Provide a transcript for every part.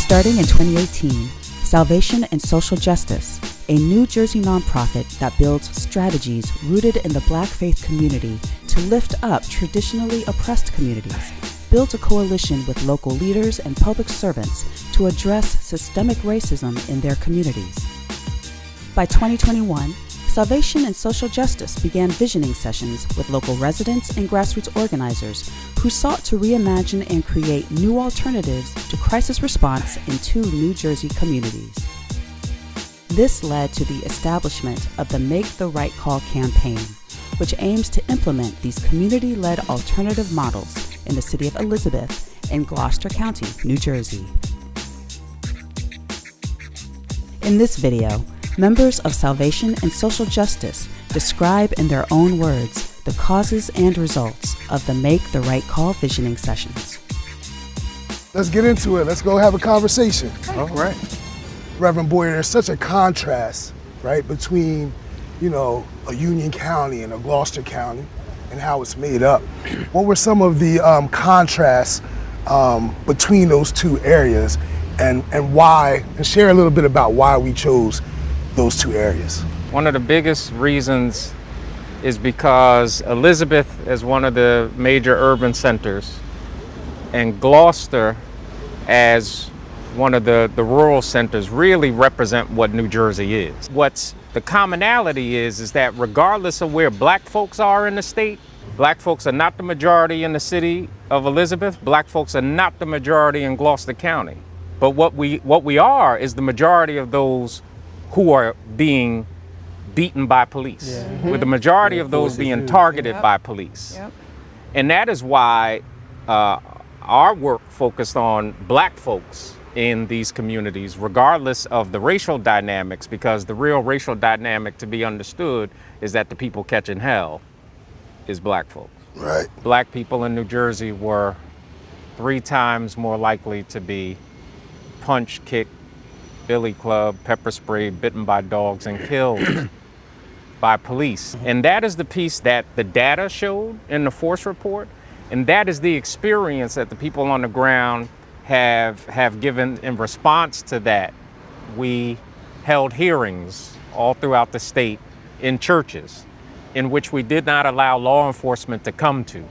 Starting in 2018, Salvation and Social Justice, a New Jersey nonprofit that builds strategies rooted in the Black faith community to lift up traditionally oppressed communities, built a coalition with local leaders and public servants to address systemic racism in their communities. By 2021, Salvation and Social Justice began visioning sessions with local residents and grassroots organizers who sought to reimagine and create new alternatives to crisis response in 2 New Jersey communities. This led to the establishment of the Make the Right Call campaign, which aims to implement these community-led alternative models in the city of Elizabeth and Gloucester County, New Jersey. In this video, members of Salvation and Social Justice describe in their own words the causes and results of the Make the Right Call visioning sessions. Let's get into it. Let's go have a conversation. All right. Reverend Boyer, there's such a contrast, right, between, a Union County and a Gloucester County and how it's made up. What were some of the contrasts between those 2 areas and why, and share a little bit about why we chose those 2 areas? One of the biggest reasons is because Elizabeth is one of the major urban centers, and Gloucester as one of the rural centers really represent what New Jersey is. What's the commonality is that regardless of where Black folks are in the state, Black folks are not the majority in the city of Elizabeth, Black folks are not the majority in Gloucester County. But what we are is the majority of those who are being beaten by police, with the majority of those being targeted by police. Yep. And that is why our work focused on Black folks in these communities, regardless of the racial dynamics, because the real racial dynamic to be understood is that the people catching hell is Black folks. Right. Black people in New Jersey were 3 times more likely to be punched, kicked, billy club, pepper sprayed, bitten by dogs, and killed by police. And that is the piece that the data showed in the force report, and that is the experience that the people on the ground have given in response to that. We held hearings all throughout the state in churches in which we did not allow law enforcement to come to.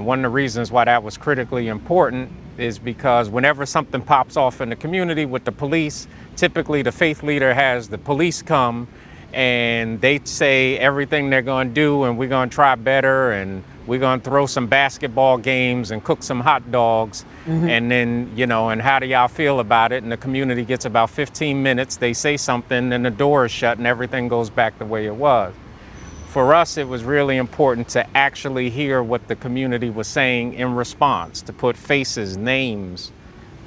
One of the reasons why that was critically important is because whenever something pops off in the community with the police, typically the faith leader has the police come and they say everything they're going to do, and we're going to try better, and we're going to throw some basketball games and cook some hot dogs. And then, and how do y'all feel about it? And the community gets about 15 minutes, they say something, and the door is shut and everything goes back the way it was. For us, it was really important to actually hear what the community was saying in response, to put faces, names,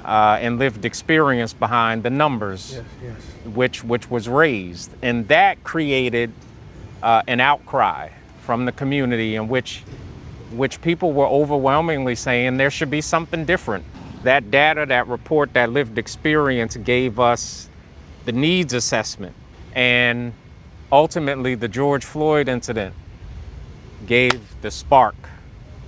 and lived experience behind the numbers, which was raised. And that created an outcry from the community in which people were overwhelmingly saying there should be something different. That data, that report, that lived experience gave us the needs assessment. And ultimately, the George Floyd incident gave the spark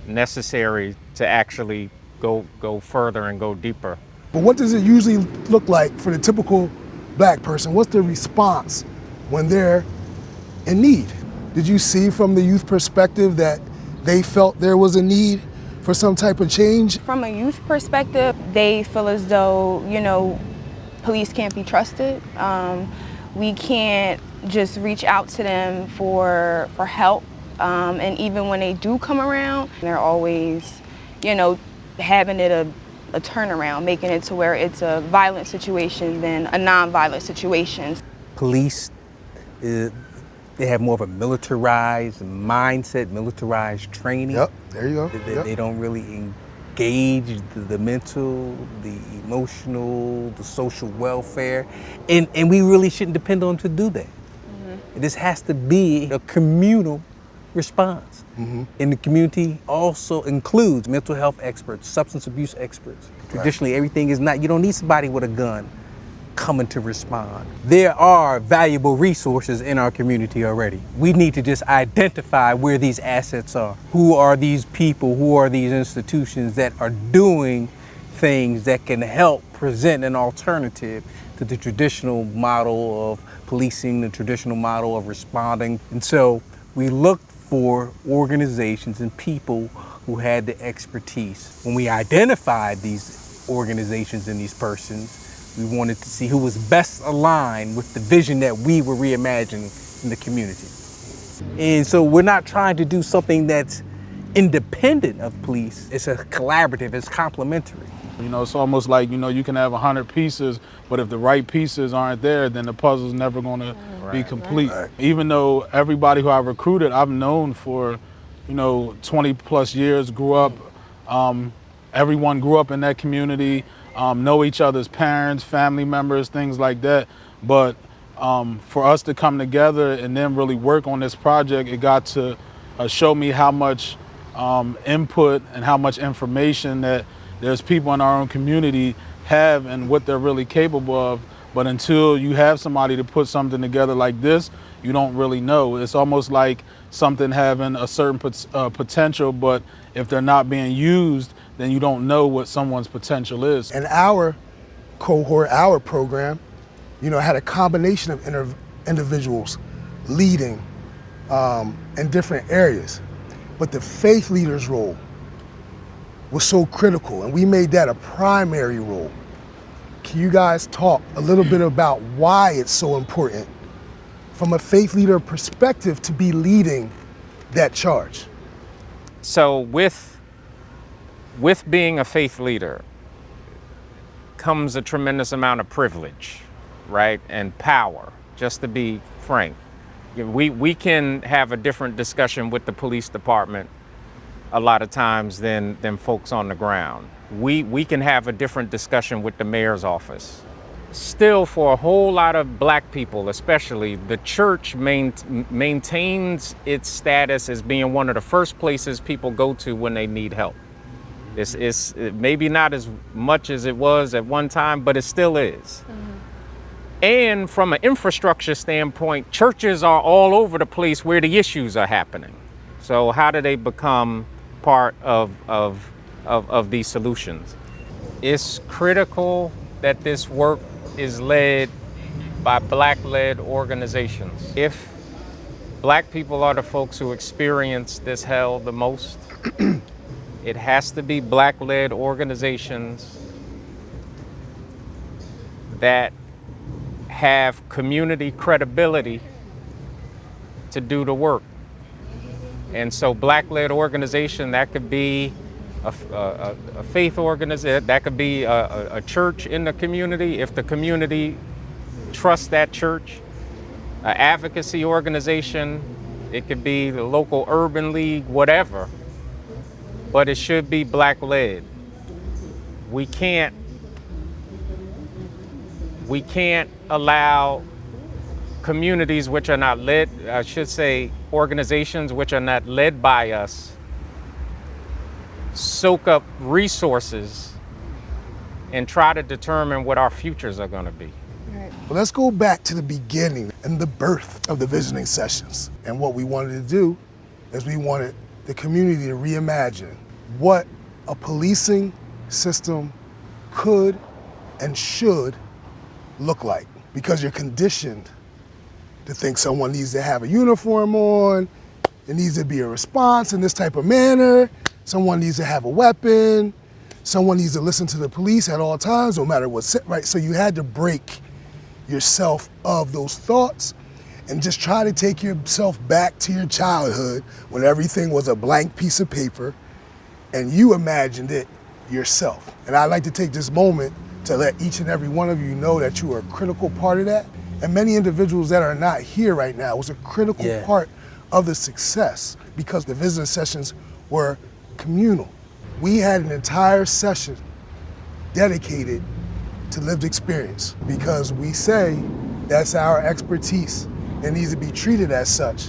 necessary to actually go further and go deeper. But what does it usually look like for the typical Black person? What's the response when they're in need? Did you see from the youth perspective that they felt there was a need for some type of change? From a youth perspective, they feel as though, police can't be trusted. We can't just reach out to them for help. And even when they do come around, they're always, having it a turnaround, making it to where it's a violent situation than a non-violent situation. Police, they have more of a militarized mindset, militarized training. Yep, there you go. They don't really engage the mental, the emotional, the social welfare, and we really shouldn't depend on them to do that. This has to be a communal response. And the community also includes mental health experts, substance abuse experts. Traditionally, everything is not, you don't need somebody with a gun coming to respond. There are valuable resources in our community already. We need to just identify where these assets are. Who are these people, who are these institutions that are doing things that can help present an alternative to the traditional model of policing, the traditional model of responding. And so we looked for organizations and people who had the expertise. When we identified these organizations and these persons, we wanted to see who was best aligned with the vision that we were reimagining in the community. And so we're not trying to do something that's independent of police. It's a collaborative, it's complementary. You know, it's almost like, you know, you can have 100 pieces, but if the right pieces aren't there, then the puzzle's never gonna be complete. Right. Even though everybody who I recruited, I've known for, you know, 20 plus years, grew up, everyone grew up in that community, know each other's parents, family members, things like that. But for us to come together and then really work on this project, it got to show me how much input and how much information that there's people in our own community have and what they're really capable of. But until you have somebody to put something together like this, you don't really know. It's almost like something having a certain potential, but if they're not being used, then you don't know what someone's potential is. And our cohort, our program, you know, had a combination of individuals leading in different areas. But the faith leader's role was so critical, and we made that a primary role. Can you guys talk a little bit about why it's so important from a faith leader perspective to be leading that charge? So with being a faith leader comes a tremendous amount of privilege, right? And power, just to be frank. We can have a different discussion with the police department a lot of times than folks on the ground. We can have a different discussion with the mayor's office. Still, for a whole lot of black people especially, the church maintains its status as being one of the first places people go to when they need help. It's maybe not as much as it was at one time, but it still is. And from an infrastructure standpoint, churches are all over the place where the issues are happening. So how do they become part of these solutions? It's critical that this work is led by Black-led organizations. If Black people are the folks who experience this hell the most, it has to be Black-led organizations that have community credibility to do the work. And so Black-led organization, that could be a faith organization, that could be a church in the community, if the community trusts that church, an advocacy organization, it could be the local urban league, whatever, but it should be Black-led. We can't allow communities which are not led, I should say organizations which are not led by us, soak up resources and try to determine what our futures are going to be. Well, let's go back to the beginning and the birth of the visioning sessions. And what we wanted to do is we wanted the community to reimagine what a policing system could and should look like, because you're conditioned to think someone needs to have a uniform on, there needs to be a response in this type of manner, someone needs to have a weapon, someone needs to listen to the police at all times, no matter what's right. So you had to break yourself of those thoughts and just try to take yourself back to your childhood when everything was a blank piece of paper and you imagined it yourself. And I'd like to take this moment to let each and every one of you know that you are a critical part of that. And many individuals that are not here right now was a critical part of the success, because the visiting sessions were communal. We had an entire session dedicated to lived experience, because we say that's our expertise and needs to be treated as such.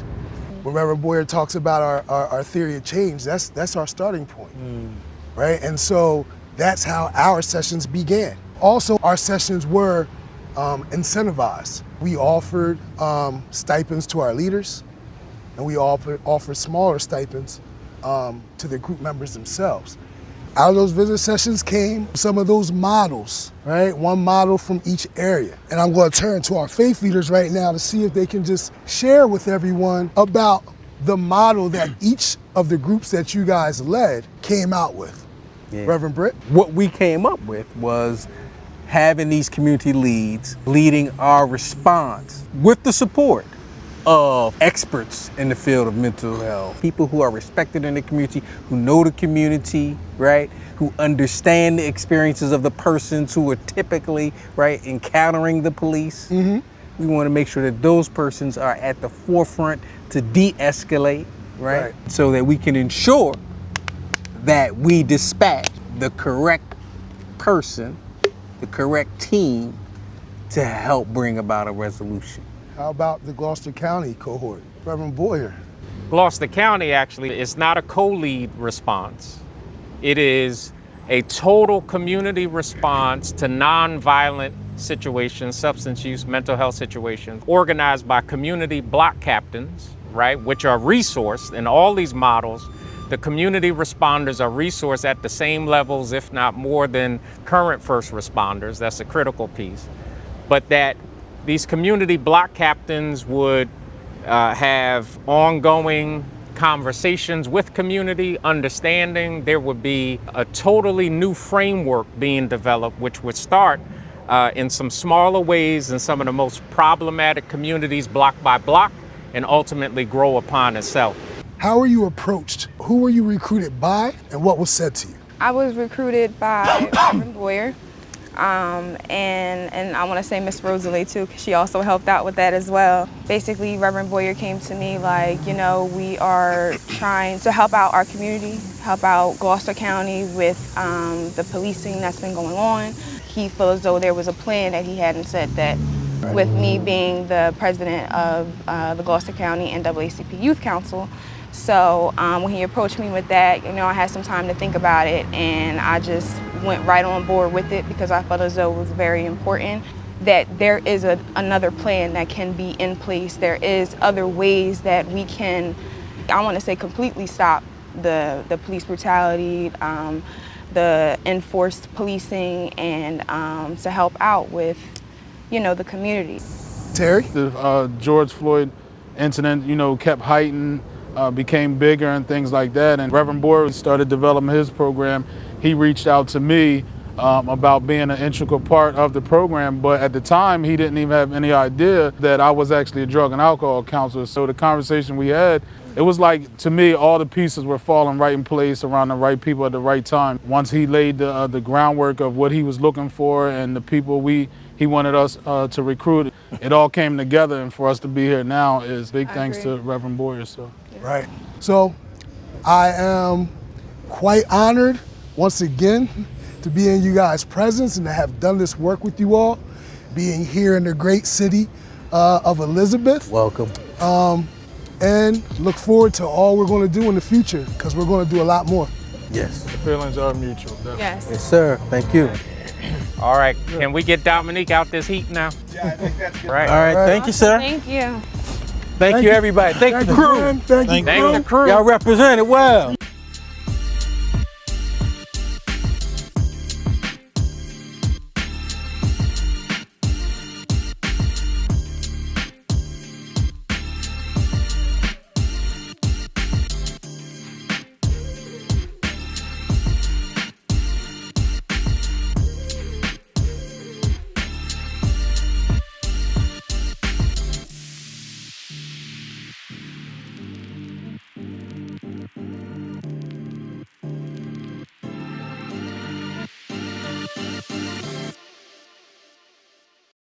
When Reverend Boyer talks about our theory of change, that's our starting point, right? And so that's how our sessions began. Also, our sessions were incentivized. We offered stipends to our leaders, and we offered smaller stipends to the group members themselves. Out of those visit sessions came some of those models, right? One model from each area. And I'm going to turn to our faith leaders right now to see if they can just share with everyone about the model that each of the groups that you guys led came out with. Yeah. Reverend Britt? What we came up with was having these community leads leading our response with the support of experts in the field of mental health, people who are respected in the community, who know the community, right, who understand the experiences of the persons who are typically, right, encountering the police. Mm-hmm. We want to make sure that those persons are at the forefront to de-escalate, right, so that we can ensure that we dispatch the correct person, the correct team to help bring about a resolution. How about the Gloucester County cohort? Reverend Boyer. Gloucester County actually is not a co-lead response. It is a total community response to nonviolent situations, substance use, mental health situations, organized by community block captains, right, which are resourced in all these models. The community responders are resourced at the same levels, if not more than current first responders. That's a critical piece. But that these community block captains would have ongoing conversations with community, understanding. There would be a totally new framework being developed, which would start in some smaller ways in some of the most problematic communities, block by block, and ultimately grow upon itself. How were you approached? Who were you recruited by, and what was said to you? I was recruited by Reverend Boyer, and I want to say Miss Rosalie too, because she also helped out with that as well. Basically, Reverend Boyer came to me like, you know, we are trying to help out our community, help out Gloucester County with the policing that's been going on. He felt as though there was a plan that he hadn't said that. With me being the president of the Gloucester County NAACP Youth Council. So when he approached me with that, you know, I had some time to think about it, and I just went right on board with it because I felt as though it was very important that there is another plan that can be in place. There is other ways that we can, I want to say, completely stop the police brutality, the enforced policing, and to help out with, you know, the community. Terry? The George Floyd incident, you know, kept heightening, became bigger and things like that. And Reverend Boyer started developing his program. He reached out to me about being an integral part of the program, but at the time he didn't even have any idea that I was actually a drug and alcohol counselor. So the conversation we had, it was like, to me, all the pieces were falling right in place around the right people at the right time. Once he laid the groundwork of what he was looking for and the people he wanted us to recruit, it all came together, and for us to be here now is big thanks to Reverend Boyer. So. Right. So I am quite honored once again to be in you guys' presence and to have done this work with you all, being here in the great city of Elizabeth. Welcome. And look forward to all we're going to do in the future, because we're going to do a lot more. Yes. The feelings are mutual. Definitely. Yes. Yes, sir. Thank you. All right, can we get Dominique out this heat now? Yeah, I think that's good. Right. All right. Thank you, sir. Thank you. Thank you, everybody. Thank you, crew. Thank you, Thank the crew. Y'all represented well.